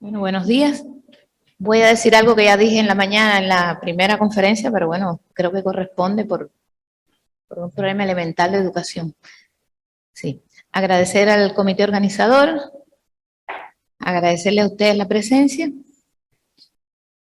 Bueno, buenos días. Voy a decir algo que ya dije en la mañana en la primera conferencia, pero bueno, creo que corresponde por un problema elemental de educación. Sí, agradecer al comité organizador, agradecerle a ustedes la presencia,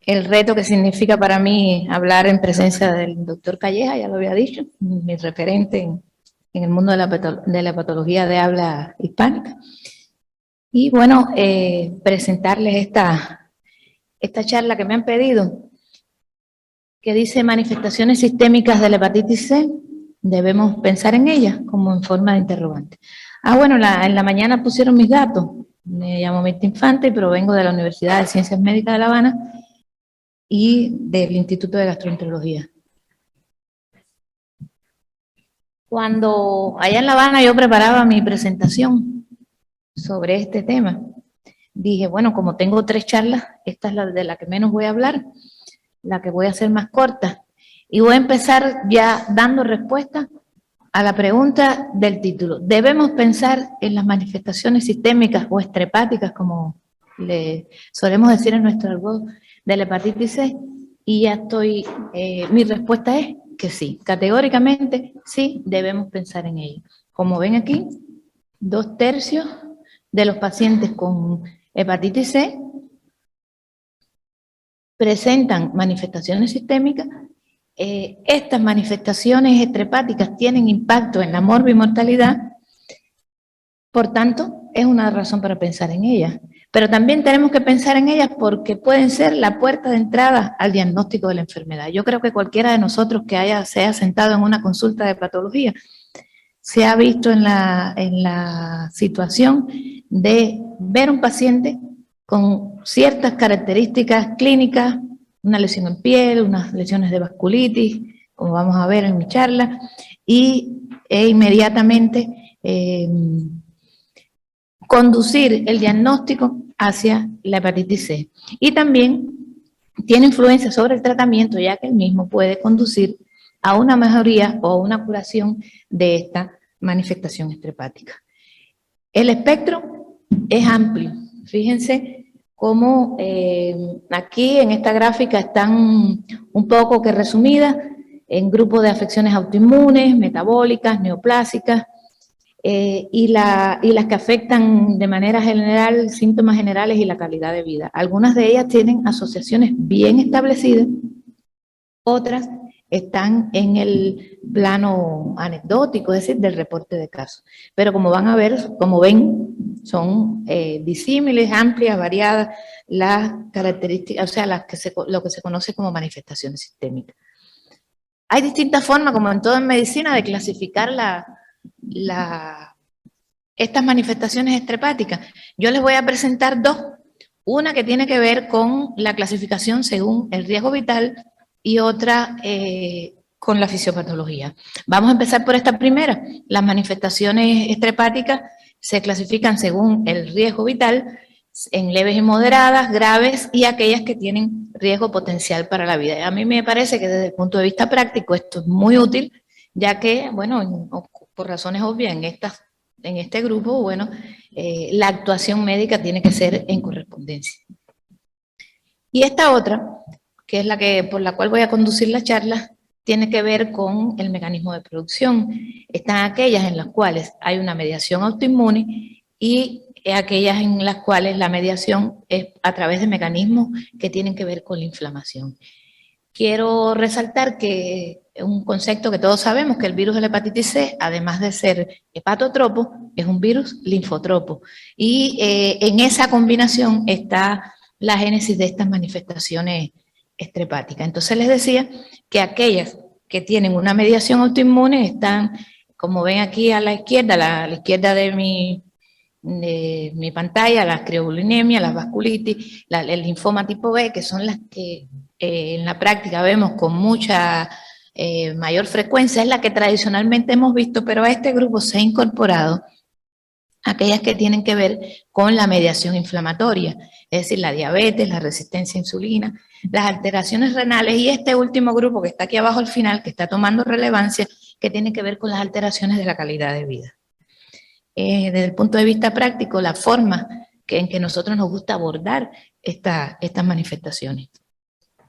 el reto que significa para mí hablar en presencia del doctor Calleja, ya lo había dicho, mi referente en el mundo de la patología de habla hispánica. Y bueno, presentarles esta charla que me han pedido, que dice manifestaciones sistémicas de la hepatitis C, debemos pensar en ellas como en forma de interrogante. Bueno, en la mañana pusieron mis datos. Me llamo Mirta Infante y provengo de la Universidad de Ciencias Médicas de La Habana y del Instituto de Gastroenterología. Cuando allá en La Habana yo preparaba mi presentación sobre este tema, dije, bueno, como tengo 3 charlas, esta es la de la que menos voy a hablar, la que voy a hacer más corta. Y voy a empezar ya dando respuesta a la pregunta del título. ¿Debemos pensar en las manifestaciones sistémicas o estrepáticas, como le solemos decir en nuestro argot, de la hepatitis C? Y ya estoy, mi respuesta es que sí, categóricamente sí debemos pensar en ello. Como ven aquí, 2/3 de los pacientes con hepatitis C presentan manifestaciones sistémicas. Estas manifestaciones estrepáticas tienen impacto en la morbimortalidad, por tanto, es una razón para pensar en ellas. Pero también tenemos que pensar en ellas porque pueden ser la puerta de entrada al diagnóstico de la enfermedad. Yo creo que cualquiera de nosotros que se haya sentado en una consulta de patología se ha visto en la situación de ver un paciente con ciertas características clínicas, una lesión en piel, unas lesiones de vasculitis, como vamos a ver en mi charla, e inmediatamente conducir el diagnóstico hacia la hepatitis C. Y también tiene influencia sobre el tratamiento, ya que el mismo puede conducir a una mejoría o una curación de esta manifestación estrepática. El espectro es amplio. Fíjense cómo aquí en esta gráfica están un poco que resumidas en grupos de afecciones autoinmunes, metabólicas, neoplásicas, y las que afectan de manera general síntomas generales y la calidad de vida. Algunas de ellas tienen asociaciones bien establecidas, otras están en el plano anecdótico, es decir, del reporte de casos. Pero como van a ver, como ven, son disímiles, amplias, variadas las características, o sea, lo que se conoce como manifestaciones sistémicas. Hay distintas formas, como en todo en medicina, de clasificar estas manifestaciones estrepáticas. Yo les voy a presentar 2. Una que tiene que ver con la clasificación según el riesgo vital y otra con la fisiopatología. Vamos a empezar por esta primera. Las manifestaciones estrepáticas se clasifican según el riesgo vital en leves y moderadas, graves y aquellas que tienen riesgo potencial para la vida. A mí me parece que desde el punto de vista práctico esto es muy útil, ya que, bueno, por razones obvias, en este grupo, bueno, la actuación médica tiene que ser en correspondencia. Y esta otra, que es por la cual voy a conducir la charla, tiene que ver con el mecanismo de producción. Están aquellas en las cuales hay una mediación autoinmune y aquellas en las cuales la mediación es a través de mecanismos que tienen que ver con la inflamación. Quiero resaltar que un concepto que todos sabemos, que el virus de la hepatitis C, además de ser hepatotropo, es un virus linfotropo. Y en esa combinación está la génesis de estas manifestaciones estrepáticas. Entonces les decía que aquellas que tienen una mediación autoinmune están, como ven aquí a la izquierda, a la izquierda de mi pantalla, las crioglobulinemias, las vasculitis, el linfoma tipo B, que son las que en la práctica vemos con mucha mayor frecuencia, es la que tradicionalmente hemos visto, pero a este grupo se ha incorporado aquellas que tienen que ver con la mediación inflamatoria, es decir, la diabetes, la resistencia a insulina, las alteraciones renales y este último grupo que está aquí abajo al final, que está tomando relevancia, que tiene que ver con las alteraciones de la calidad de vida. Desde el punto de vista práctico, la forma en que nosotros nos gusta abordar estas manifestaciones.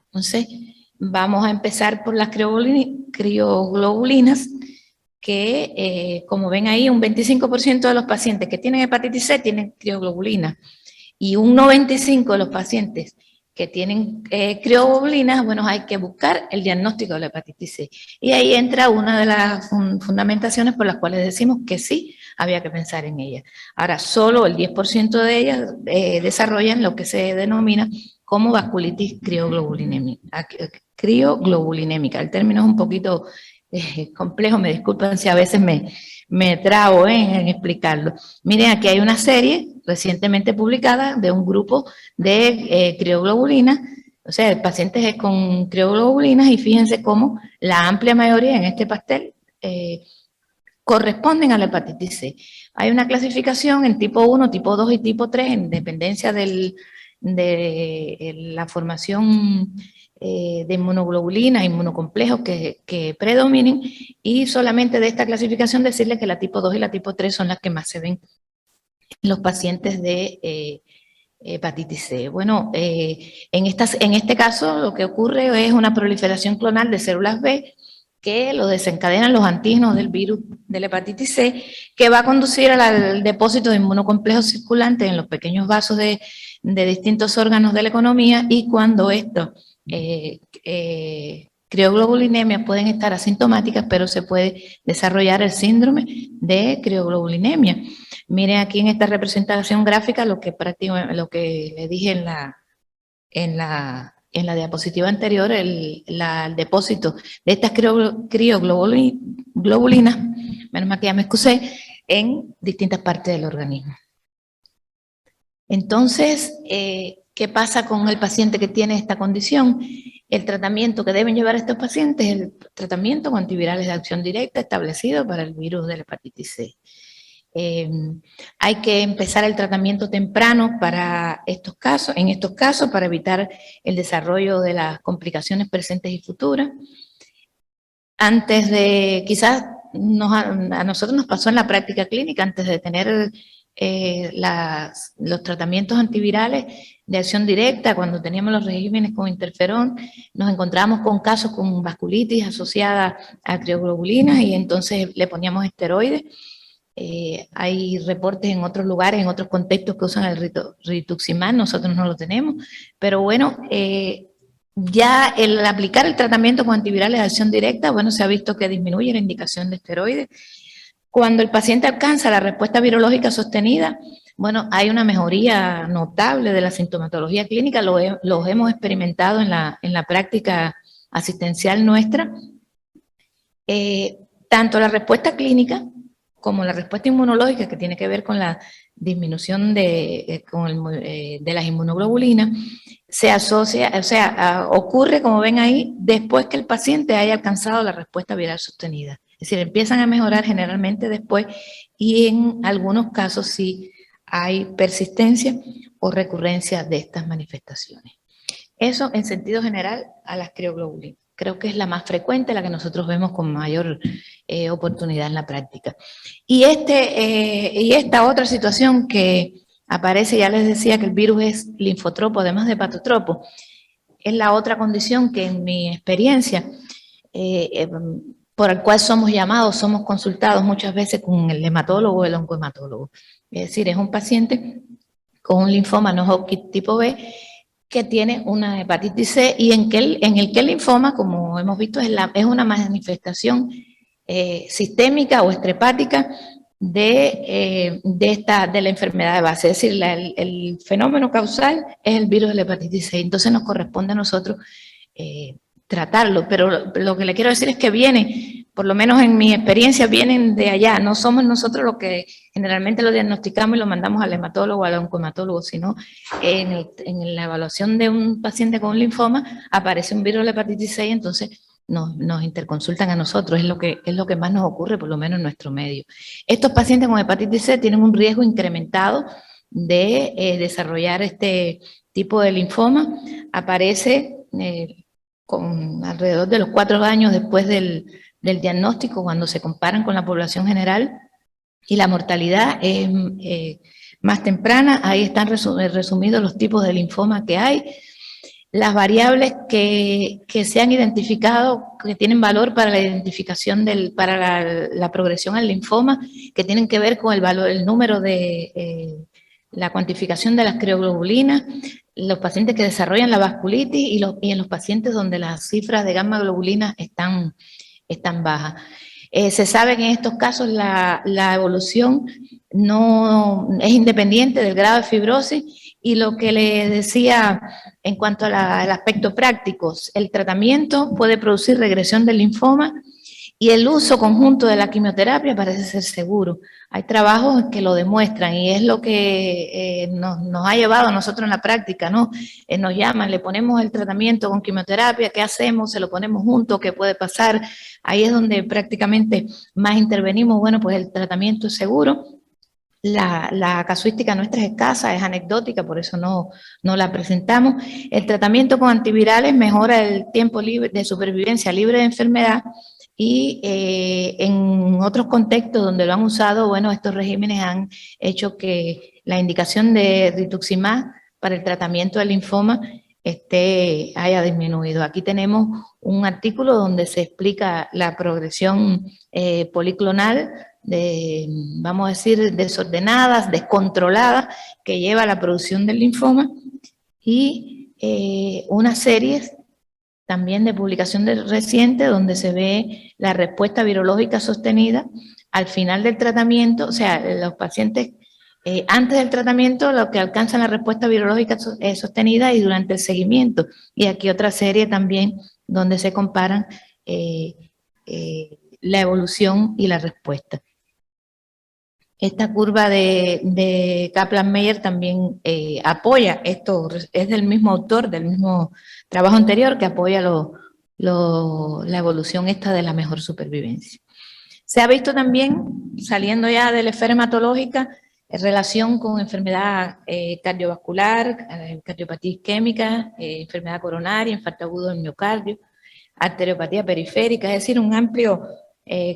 Entonces, vamos a empezar por las crioglobulinas, que como ven ahí, un 25% de los pacientes que tienen hepatitis C tienen crioglobulinas, y un 95% de los pacientes que tienen crioglobulinas, bueno, hay que buscar el diagnóstico de la hepatitis C. Y ahí entra una de las fundamentaciones por las cuales decimos que sí había que pensar en ella. Ahora, solo el 10% de ellas desarrollan lo que se denomina como vasculitis crioglobulinémica. El término es un poquito complejo, me disculpan si a veces me trabo en explicarlo. Miren, aquí hay una serie recientemente publicada de un grupo de crioglobulinas, o sea, pacientes con crioglobulinas, y fíjense cómo la amplia mayoría en este pastel corresponden a la hepatitis C. Hay una clasificación en tipo 1, tipo 2 y tipo 3 en dependencia de la formación de inmunoglobulinas, inmunocomplejos que predominen, y solamente de esta clasificación decirles que la tipo 2 y la tipo 3 son las que más se ven en los pacientes de hepatitis C. Bueno, en este caso lo que ocurre es una proliferación clonal de células B que lo desencadenan los antígenos del virus de la hepatitis C, que va a conducir al depósito de inmunocomplejos circulantes en los pequeños vasos de distintos órganos de la economía, y cuando estos crioglobulinemias pueden estar asintomáticas, pero se puede desarrollar el síndrome de crioglobulinemia. Miren aquí en esta representación gráfica lo que le dije en la diapositiva anterior, el depósito de estas crioglobulinas, menos mal que ya me excusé, en distintas partes del organismo. Entonces, ¿qué pasa con el paciente que tiene esta condición? El tratamiento que deben llevar estos pacientes es el tratamiento con antivirales de acción directa establecido para el virus de la hepatitis C. Hay que empezar el tratamiento temprano para en estos casos, para evitar el desarrollo de las complicaciones presentes y futuras. Antes de, quizás a nosotros nos pasó en la práctica clínica, antes de tener los tratamientos antivirales de acción directa, cuando teníamos los regímenes con interferón, nos encontramos con casos con vasculitis asociada a crioglobulinas, y entonces le poníamos esteroides. Hay reportes en otros lugares, en otros contextos, que usan el rituximab, nosotros no lo tenemos, pero bueno, ya el aplicar el tratamiento con antivirales de acción directa, bueno, se ha visto que disminuye la indicación de esteroides. Cuando el paciente alcanza la respuesta virológica sostenida, bueno, hay una mejoría notable de la sintomatología clínica, los hemos experimentado en la práctica asistencial nuestra. Tanto la respuesta clínica como la respuesta inmunológica, que tiene que ver con la disminución de las inmunoglobulinas, se asocia, o sea, ocurre, como ven ahí, después que el paciente haya alcanzado la respuesta viral sostenida. Es decir, empiezan a mejorar generalmente después, y en algunos casos sí hay persistencia o recurrencia de estas manifestaciones. Eso en sentido general a las crioglobulinas. Creo que es la más frecuente, la que nosotros vemos con mayor oportunidad en la práctica. Y esta otra situación que aparece, ya les decía que el virus es linfotropo, además de hepatotropo, es la otra condición que en mi experiencia, por el cual somos llamados, somos consultados muchas veces con el hematólogo o el oncohematólogo. Es decir, es un paciente con un linfoma no Hodgkin tipo B, que tiene una hepatitis C, y en el que el linfoma, como hemos visto, es una manifestación sistémica o estrepática de la enfermedad de base. Es decir, el fenómeno causal es el virus de la hepatitis C, entonces nos corresponde a nosotros tratarlo, pero lo que le quiero decir es que viene, por lo menos en mi experiencia, vienen de allá, no somos nosotros los que generalmente lo diagnosticamos y lo mandamos al hematólogo o al oncohematólogo, sino en la evaluación de un paciente con un linfoma aparece un virus de la hepatitis C, y entonces nos interconsultan a nosotros, es lo que más nos ocurre, por lo menos en nuestro medio. Estos pacientes con hepatitis C tienen un riesgo incrementado de desarrollar este tipo de linfoma. Aparece con alrededor de los 4 años después del diagnóstico, cuando se comparan con la población general, y la mortalidad es más temprana. Ahí están resumidos los tipos de linfoma que hay, las variables que se han identificado, que tienen valor para la identificación para la progresión al linfoma, que tienen que ver con el número de la cuantificación de las crioglobulinas, los pacientes que desarrollan la vasculitis y en los pacientes donde las cifras de gamma globulina están bajas. Se sabe que en estos casos la evolución no es independiente del grado de fibrosis, y lo que le decía en cuanto al aspecto práctico, el tratamiento puede producir regresión del linfoma y el uso conjunto de la quimioterapia parece ser seguro. Hay trabajos que lo demuestran y es lo que nos ha llevado a nosotros en la práctica, ¿no? Nos llaman, le ponemos el tratamiento con quimioterapia, ¿qué hacemos? ¿Se lo ponemos junto? ¿Qué puede pasar? Ahí es donde prácticamente más intervenimos. Bueno, pues el tratamiento es seguro. La casuística nuestra es escasa, es anecdótica, por eso no la presentamos. El tratamiento con antivirales mejora el tiempo libre de supervivencia libre de enfermedad, y en otros contextos donde lo han usado, bueno, estos regímenes han hecho que la indicación de rituximab para el tratamiento del linfoma haya disminuido. Aquí tenemos un artículo donde se explica la progresión policlonal, vamos a decir, desordenadas, descontroladas, que lleva a la producción del linfoma, y unas series también de publicación reciente donde se ve la respuesta virológica sostenida al final del tratamiento, o sea, los pacientes antes del tratamiento, lo que alcanzan la respuesta virológica sostenida, y durante el seguimiento. Y aquí otra serie también donde se comparan la evolución y la respuesta. Esta curva de Kaplan-Meier también apoya esto, es del mismo autor, del mismo trabajo anterior, que apoya la evolución esta de la mejor supervivencia. Se ha visto también, saliendo ya de la esfera hematológica, en relación con enfermedad cardiovascular, cardiopatía isquémica, enfermedad coronaria, infarto agudo del miocardio, arteriopatía periférica, es decir, un amplio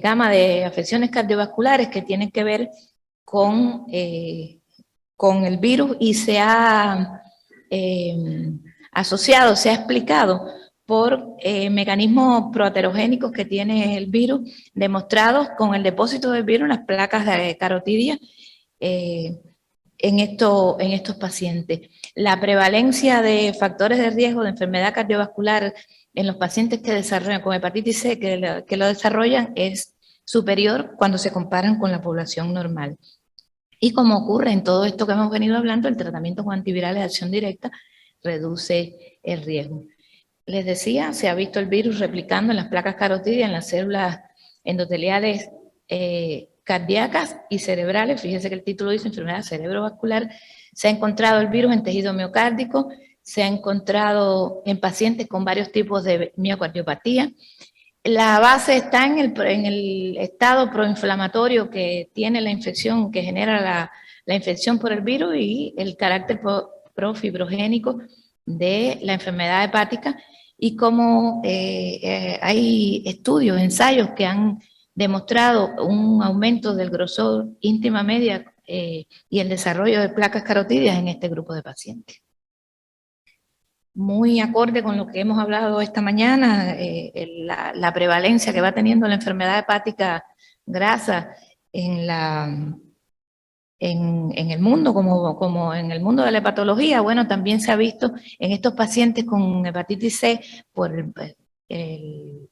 gama de afecciones cardiovasculares que tienen que ver con el virus, y se ha asociado, se ha explicado por mecanismos proaterogénicos que tiene el virus, demostrados con el depósito del virus en las placas de carotidia en estos pacientes. La prevalencia de factores de riesgo de enfermedad cardiovascular en los pacientes que desarrollan con hepatitis C, que lo desarrollan, es superior cuando se comparan con la población normal. Y como ocurre en todo esto que hemos venido hablando, el tratamiento con antivirales de acción directa reduce el riesgo. Les decía, se ha visto el virus replicando en las placas carotidias, en las células endoteliales cardíacas y cerebrales. Fíjense que el título dice enfermedad cerebrovascular. Se ha encontrado el virus en tejido miocárdico, se ha encontrado en pacientes con varios tipos de miocardiopatía. La base está en el estado proinflamatorio que tiene la infección, que genera la infección por el virus, y el carácter profibrogénico de la enfermedad hepática, y como hay estudios, ensayos que han demostrado un aumento del grosor íntima media y el desarrollo de placas carotidias en este grupo de pacientes. Muy acorde con lo que hemos hablado esta mañana, la prevalencia que va teniendo la enfermedad hepática grasa en el mundo, como en el mundo de la hepatología. Bueno, también se ha visto en estos pacientes con hepatitis C por el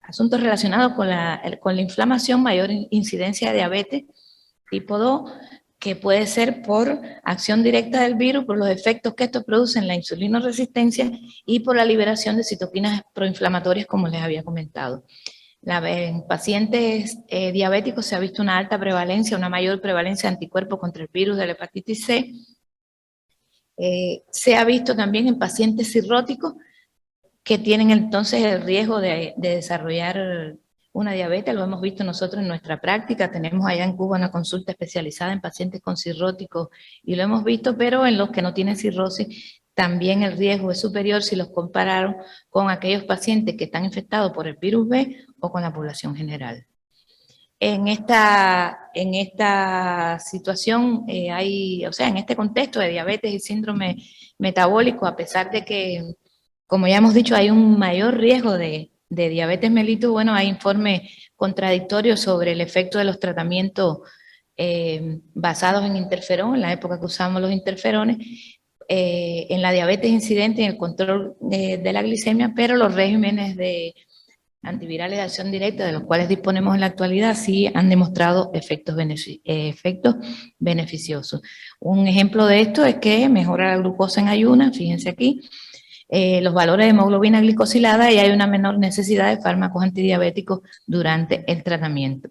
asuntos relacionados con la inflamación, mayor incidencia de diabetes tipo 2, que puede ser por acción directa del virus, por los efectos que esto produce en la insulinoresistencia y por la liberación de citoquinas proinflamatorias, como les había comentado. En pacientes diabéticos se ha visto una alta prevalencia, una mayor prevalencia de anticuerpos contra el virus de la hepatitis C. Se ha visto también en pacientes cirróticos que tienen entonces el riesgo de desarrollar una diabetes. Lo hemos visto nosotros en nuestra práctica. Tenemos allá en Cuba una consulta especializada en pacientes con cirróticos y lo hemos visto, pero en los que no tienen cirrosis también el riesgo es superior si los compararon con aquellos pacientes que están infectados por el virus B o con la población general. En esta situación en este contexto de diabetes y síndrome metabólico, a pesar de que, como ya hemos dicho, hay un mayor riesgo de diabetes mellitus, bueno, hay informes contradictorios sobre el efecto de los tratamientos basados en interferón, en la época que usamos los interferones, en la diabetes incidente y en el control de la glicemia, pero los regímenes de antivirales de acción directa, de los cuales disponemos en la actualidad, sí han demostrado efectos beneficiosos. Un ejemplo de esto es que mejora la glucosa en ayunas, fíjense aquí, los valores de hemoglobina glicosilada, y hay una menor necesidad de fármacos antidiabéticos durante el tratamiento.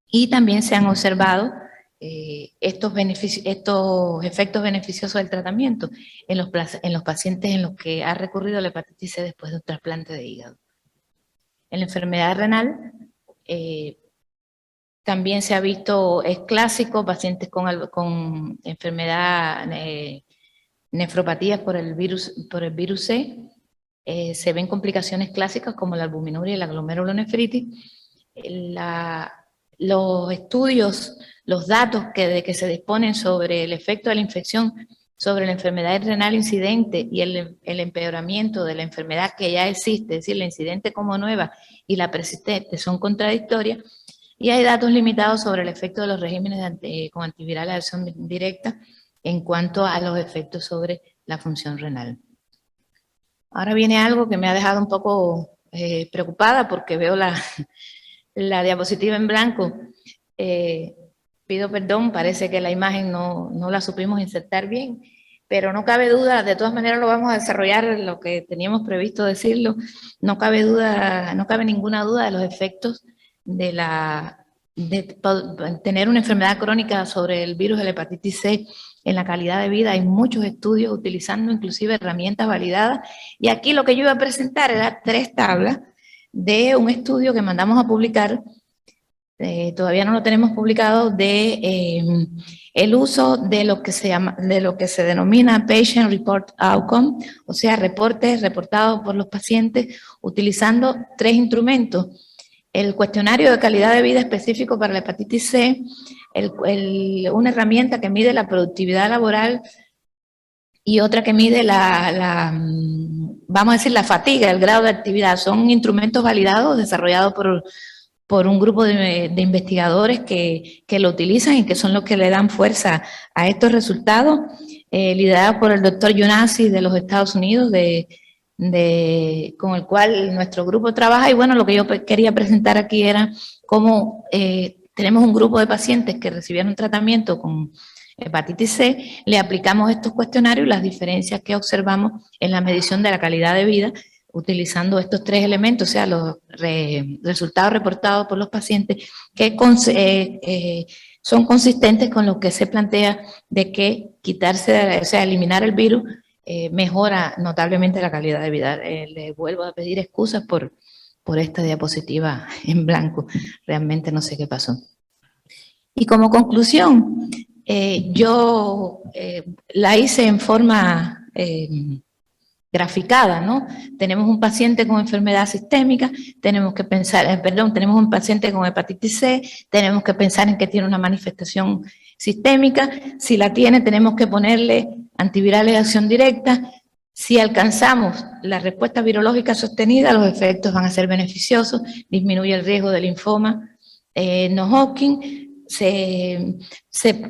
Y también se han observado estos efectos beneficiosos del tratamiento en los pacientes en los que ha recurrido la hepatitis C después de un trasplante de hígado. En la enfermedad renal, también se ha visto, es clásico, pacientes con enfermedad, nefropatías por el virus C, se ven complicaciones clásicas como la albuminuria y la glomerulonefritis. Los estudios, los datos de que se disponen sobre el efecto de la infección sobre la enfermedad renal incidente y el empeoramiento de la enfermedad que ya existe, es decir, la incidente como nueva y la persistente, son contradictorias, y hay datos limitados sobre el efecto de los regímenes con antivirales de acción directa en cuanto a los efectos sobre la función renal. Ahora viene algo que me ha dejado un poco preocupada porque veo la diapositiva en blanco. Pido perdón, parece que la imagen no la supimos insertar bien, pero no cabe duda, de todas maneras lo vamos a desarrollar lo que teníamos previsto decirlo, no cabe ninguna duda de los efectos de tener una enfermedad crónica sobre el virus de la hepatitis C en la calidad de vida. Hay muchos estudios utilizando inclusive herramientas validadas, y aquí lo que yo iba a presentar era 3 tablas de un estudio que mandamos a publicar, todavía no lo tenemos publicado, de el uso de lo que se denomina Patient Report Outcome, o sea, reportes reportados por los pacientes utilizando 3 instrumentos: el cuestionario de calidad de vida específico para la hepatitis C, una herramienta que mide la productividad laboral y otra que mide vamos a decir, la fatiga, el grado de actividad. Son instrumentos validados, desarrollados por un grupo de investigadores que lo utilizan y que son los que le dan fuerza a estos resultados, liderados por el doctor Yonasi de los Estados Unidos, con el cual nuestro grupo trabaja. Y bueno, lo que yo quería presentar aquí era cómo tenemos un grupo de pacientes que recibieron tratamiento con hepatitis C, le aplicamos estos cuestionarios y las diferencias que observamos en la medición de la calidad de vida, utilizando estos 3 elementos, o sea, los resultados reportados por los pacientes, que son consistentes con lo que se plantea de que eliminar el virus mejora notablemente la calidad de vida. Les vuelvo a pedir excusas por esta diapositiva en blanco, realmente no sé qué pasó. Y como conclusión, yo la hice en forma graficada, ¿no? Tenemos un paciente con enfermedad sistémica, tenemos que pensar, tenemos un paciente con hepatitis C, tenemos que pensar en que tiene una manifestación sistémica. Si la tiene, tenemos que ponerle antivirales de acción directa. Si alcanzamos la respuesta virológica sostenida, los efectos van a ser beneficiosos, disminuye el riesgo de linfoma no Hodgkin,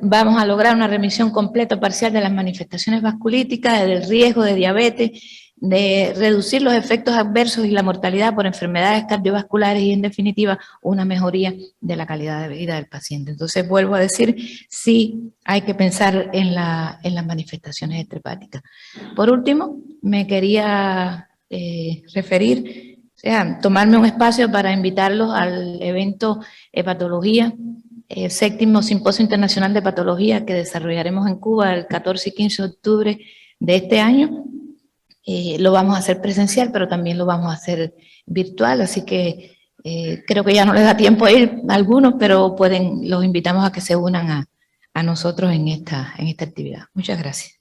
vamos a lograr una remisión completa o parcial de las manifestaciones vasculíticas, del riesgo de diabetes, de reducir los efectos adversos y la mortalidad por enfermedades cardiovasculares y, en definitiva, una mejoría de la calidad de vida del paciente. Entonces, vuelvo a decir, sí hay que pensar en las manifestaciones extrahepáticas. Por último, me quería referir, tomarme un espacio para invitarlos al evento Hepatología, el 7º Simposio Internacional de Patología que desarrollaremos en Cuba el 14 y 15 de octubre de este año. Lo vamos a hacer presencial, pero también lo vamos a hacer virtual, así que creo que ya no les da tiempo a ir a algunos, pero los invitamos a que se unan a nosotros en esta actividad. Muchas gracias.